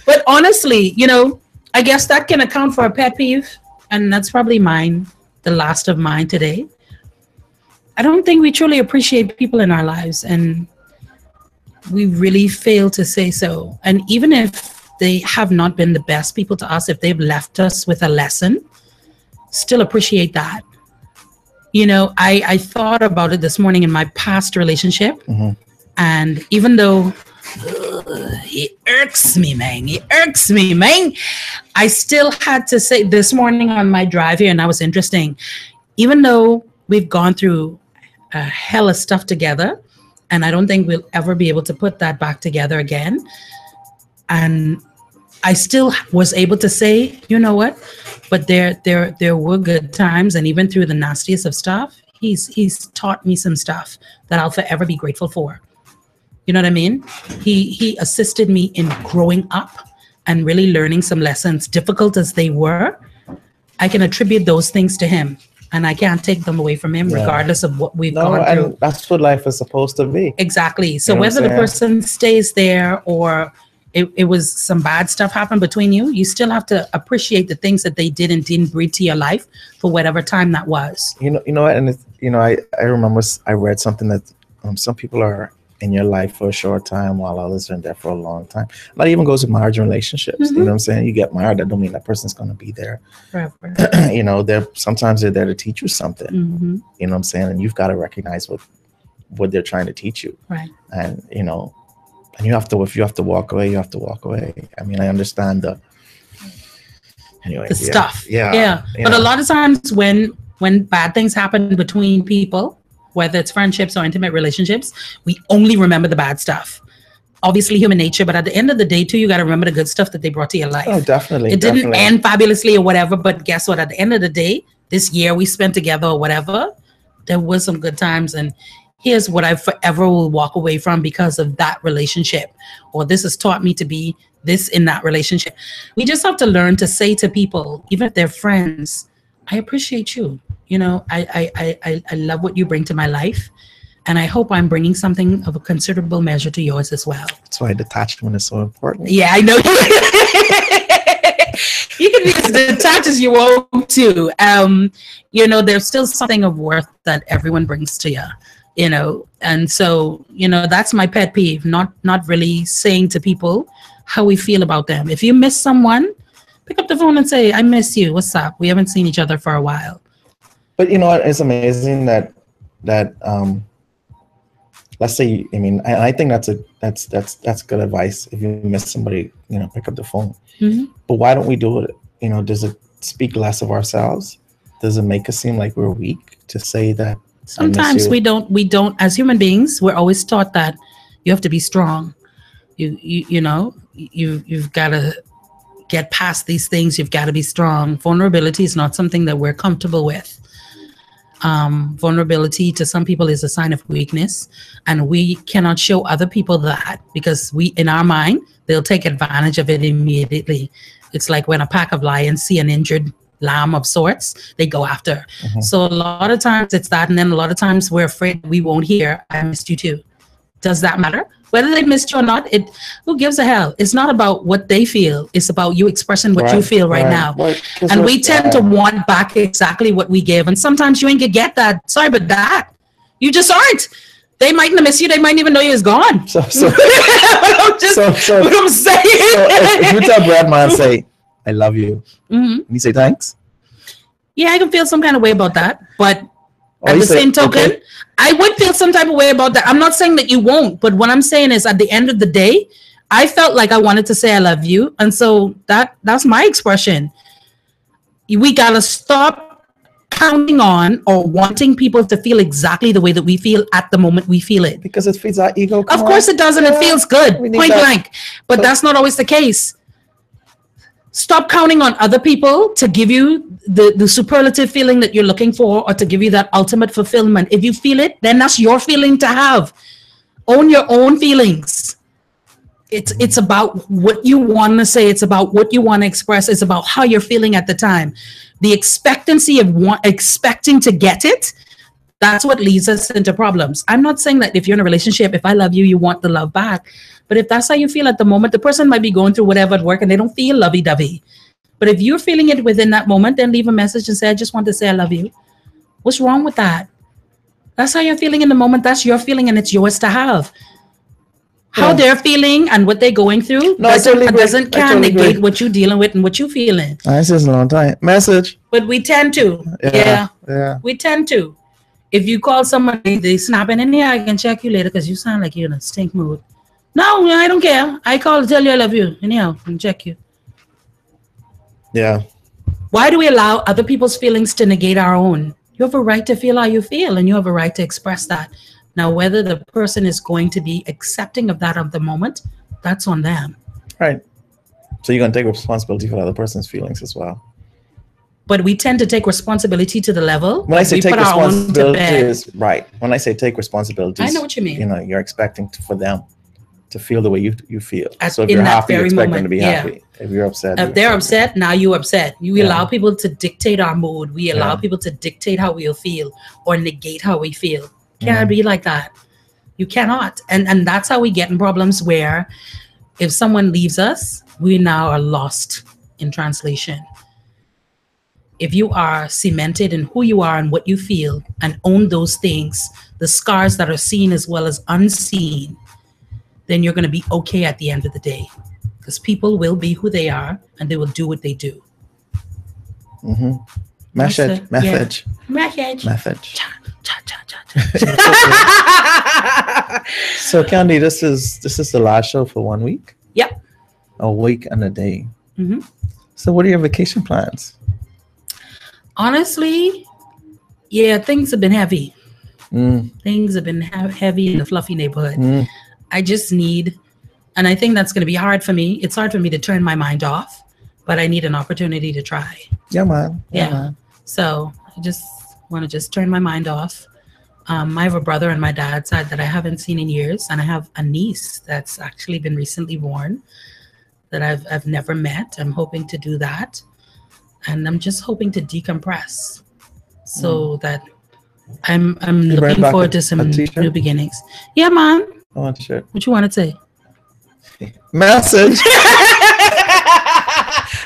But honestly, you know, I guess that can account for a pet peeve. And that's probably mine, the last of mine today. I don't think we truly appreciate people in our lives, and we really fail to say so. And even if they have not been the best people to us, if they've left us with a lesson, still appreciate that. You know, I thought about it this morning in my past relationship. Mm-hmm. And even though it irks me, man, I still had to say this morning on my drive here, and that was interesting. Even though we've gone through a hell of stuff together, and I don't think we'll ever be able to put that back together again. And I still was able to say, you know what? But there were good times, and even through the nastiest of stuff, he's taught me some stuff that I'll forever be grateful for. You know what I mean? He assisted me in growing up and really learning some lessons, difficult as they were, I can attribute those things to him. And I can't take them away from him, regardless of what we've gone through. And that's what life is supposed to be. Exactly. So whether the person stays there or it was some bad stuff happened between you, you still have to appreciate the things that they did and didn't bring to your life for whatever time that was. You know what? And it's, I remember I read something that some people are in your life for a short time while others are in there for a long time. That even goes with marriage and relationships. You know what I'm saying? You get married, that don't mean that person's going to be there forever. Sometimes they're there to teach you something. You know what I'm saying? And you've got to recognize what they're trying to teach you. Right. And and you have to, if you have to walk away, you have to walk away. I mean, I understand the stuff. Yeah. But a lot of times when bad things happen between people, whether it's friendships or intimate relationships, we only remember the bad stuff. Obviously human nature, but at the end of the day too, you got to remember the good stuff that they brought to your life. Oh, definitely. It didn't end fabulously or whatever, but guess what? At the end of the day, this year we spent together or whatever, there was some good times, and here's what I forever will walk away from because of that relationship, or this has taught me to be this in that relationship. We just have to learn to say to people, even if they're friends, I appreciate you. I love what you bring to my life, and I hope I'm bringing something of a considerable measure to yours as well. That's why detachment is so important. Yeah, I know. You can be as detached as you want to. There's still something of worth that everyone brings to you. And so, that's my pet peeve, not really saying to people how we feel about them. If you miss someone, pick up the phone and say, I miss you. What's up? We haven't seen each other for a while. But you know what? It's amazing that let's say, I think that's good advice. If you miss somebody, pick up the phone. But why don't we do it? Does it speak less of ourselves? Does it make us seem like we're weak to say that? Sometimes we don't. As human beings, we're always taught that you have to be strong. You've got to get past these things. You've got to be strong. Vulnerability is not something that we're comfortable with. Vulnerability to some people is a sign of weakness, and we cannot show other people that because in our mind, they'll take advantage of it immediately. It's like when a pack of lions see an injured lamb of sorts, they go after. So a lot of times it's that, and then a lot of times we're afraid we won't hear, I missed you too. Does that matter? Whether they missed you or not, who gives a hell? It's not about what they feel. It's about you expressing what you feel right now. And we tend to want back exactly what we give. And sometimes you ain't gonna get that. Sorry, but that. You just aren't. They mightn't have missed you. They might even know you was gone. So I'm saying. So if you tell Bradman, say, I love you. And you say thanks? Yeah, I can feel some kind of way about that. But at the same token, I would feel some type of way about that. I'm not saying that you won't, but what I'm saying is at the end of the day, I felt like I wanted to say I love you. And so that's my expression. We got to stop counting on or wanting people to feel exactly the way that we feel at the moment we feel it. Because it feeds our ego. Of course it does, and it feels good, point blank. But that's not always the case. Stop counting on other people to give you the superlative feeling that you're looking for, or to give you that ultimate fulfillment. If you feel it, then that's your feeling to have. Own your own feelings. It's about what you want to say. It's about what you want to express. It's about how you're feeling at the time. The expectancy of expecting to get it, that's what leads us into problems. I'm not saying that if you're in a relationship, if I love you, you want the love back. But if that's how you feel at the moment, the person might be going through whatever at work and they don't feel lovey-dovey. But if you're feeling it within that moment, then leave a message and say, I just want to say I love you. What's wrong with that? That's how you're feeling in the moment. That's your feeling, and it's yours to have. How they're feeling and what they're going through doesn't negate what you're dealing with and what you're feeling. This is a long time. Message. But we tend to. Yeah. We tend to. If you call somebody, they snapping in here, I can check you later because you sound like you're in a stink mood. No, I don't care. I call to tell you I love you. Anyhow, I can check you. Yeah. Why do we allow other people's feelings to negate our own? You have a right to feel how you feel, and you have a right to express that. Now, whether the person is going to be accepting of that at the moment, that's on them. Right. So you're going to take responsibility for the other person's feelings as well. But we tend to take responsibility to the level. When I say take responsibility is right. When I say take responsibility, I know what you mean. You're expecting for them to feel the way you feel. At- So if in you're that happy, you very expect them moment, to be yeah. happy. If you're upset, If they're upset, now you upset. We Yeah. allow people to dictate our mood. We allow Yeah. people to dictate how we'll feel or negate how we feel. Can't Mhm. be like that. You cannot. And that's how we get in problems where if someone leaves us, we now are lost in translation. If you are cemented in who you are and what you feel and own those things, the scars that are seen as well as unseen, then you're going to be okay at the end of the day. Because people will be who they are and they will do what they do. Mm-hmm. That's Message. it. Message. Message. Message. Cha, cha, cha, cha. So Candy, this is the last show for 1 week. Yep. A week and a day. Mhm. So what are your vacation plans? Honestly, yeah, things have been heavy. Mm, Things have been heavy in the fluffy neighborhood. mm, I just need, and I think that's going to be hard for me. It's hard for me to turn my mind off, but I need an opportunity to try. yeah, man. Yeah. Man. So I just want to just turn my mind off. I have a brother on my dad's side that I haven't seen in years, and I have a niece that's actually been recently born that I've never met. I'm hoping to do that, and I'm just hoping to decompress so that I'm You bring looking back forward a to some t-shirt? new beginnings. Yeah, man. I want to share. What you want to say? Message.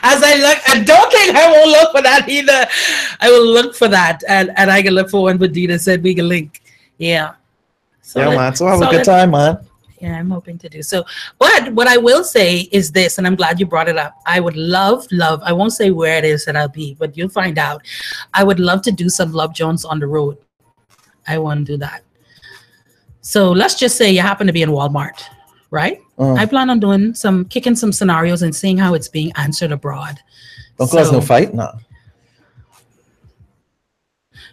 As I look, I don't think I won't look for that either. I will look for that, and I can look for one. But Dina said we can link. Yeah. So Yeah, let- man. So have a so good let- time, man. Yeah, I'm hoping to do so. But what I will say is this, and I'm glad you brought it up. I would love, I won't say where it is that I'll be, but you'll find out. I would love to do some Love Jones on the road. I want to do that. So let's just say you happen to be in Walmart, right? I plan on doing kicking some scenarios and seeing how it's being answered abroad. Don't cause no So, fight, nah.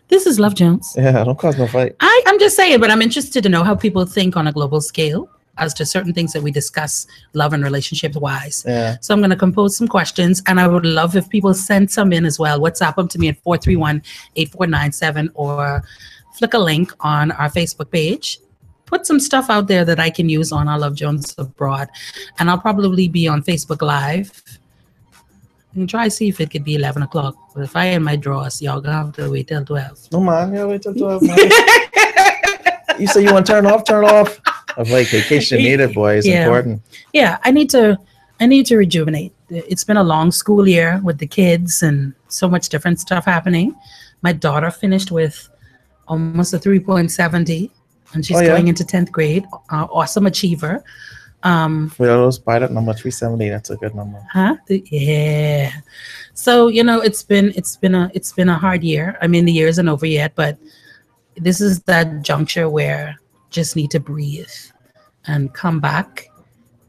This is Love Jones. Yeah, don't cause no fight. I'm just saying, but I'm interested to know how people think on a global scale as to certain things that we discuss love and relationships wise. Yeah. So I'm going to compose some questions, and I would love if people send some in as well. WhatsApp them to me at 431-8497 or flick a link on our Facebook page. Put some stuff out there that I can use on our Love Jones Abroad. And I'll probably be on Facebook Live. And try to see if it could be 11 o'clock. But if I in my drawers, y'all gonna have to wait till 12. No, man. Yeah, wait till 12, man. You say you want to turn off, turn off. Of like vacation needed, boy. It's Yeah. important. Yeah, I need to rejuvenate. It's been a long school year with the kids and so much different stuff happening. My daughter finished with almost a 3.70, and she's Oh, yeah? going into 10th grade. Awesome achiever. For those pilot number 370, that's a good number. Yeah. So it's been a hard year. I mean, the year isn't over yet, but this is that juncture where just need to breathe and come back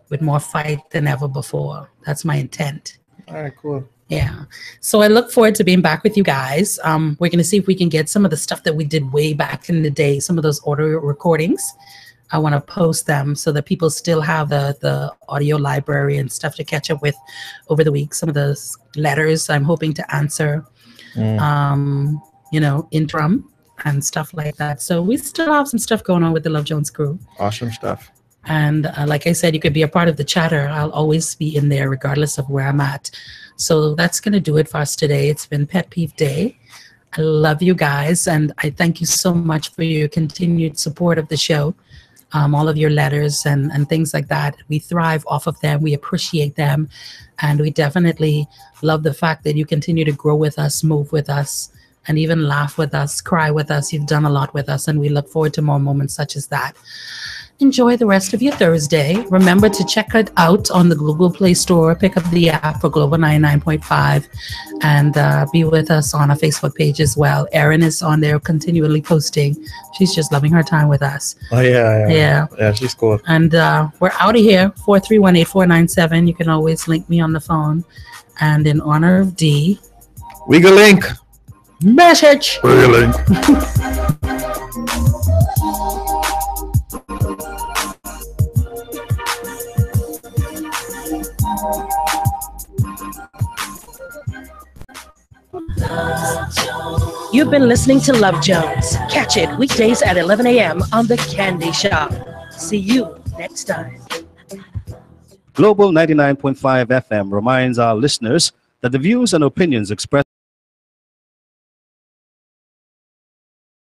with more fight than ever before. That's my intent. All right, cool. Yeah. So I look forward to being back with you guys. We're going to see if we can get some of the stuff that we did way back in the day, some of those audio recordings. I want to post them so that people still have the audio library and stuff to catch up with over the week. Some of those letters I'm hoping to answer, interim and stuff like that. So we still have some stuff going on with the Love Jones crew. Awesome stuff. And like I said, you could be a part of the chatter. I'll always be in there regardless of where I'm at. So that's going to do it for us today. It's been Pet Peeve Day. I love you guys. And I thank you so much for your continued support of the show. All of your letters and things like that. We thrive off of them. We appreciate them. And we definitely love the fact that you continue to grow with us, move with us, and even laugh with us, cry with us. You've done a lot with us, and we look forward to more moments such as that. Enjoy the rest of your Thursday. Remember to check it out on the Google Play Store. Pick up the app for Global 99.5 and be with us on our Facebook page as well. Erin is on there continually posting. She's just loving her time with us. Oh, yeah. Yeah. Yeah, she's cool. And we're out of here. 431-8497. You can always link me on the phone. And in honor of D, We go link. message. We go link. You've been listening to Love Jones. Catch it weekdays at 11 a.m. on The Candy Shop. See you next time. Global 99.5 FM reminds our listeners that the views and opinions expressed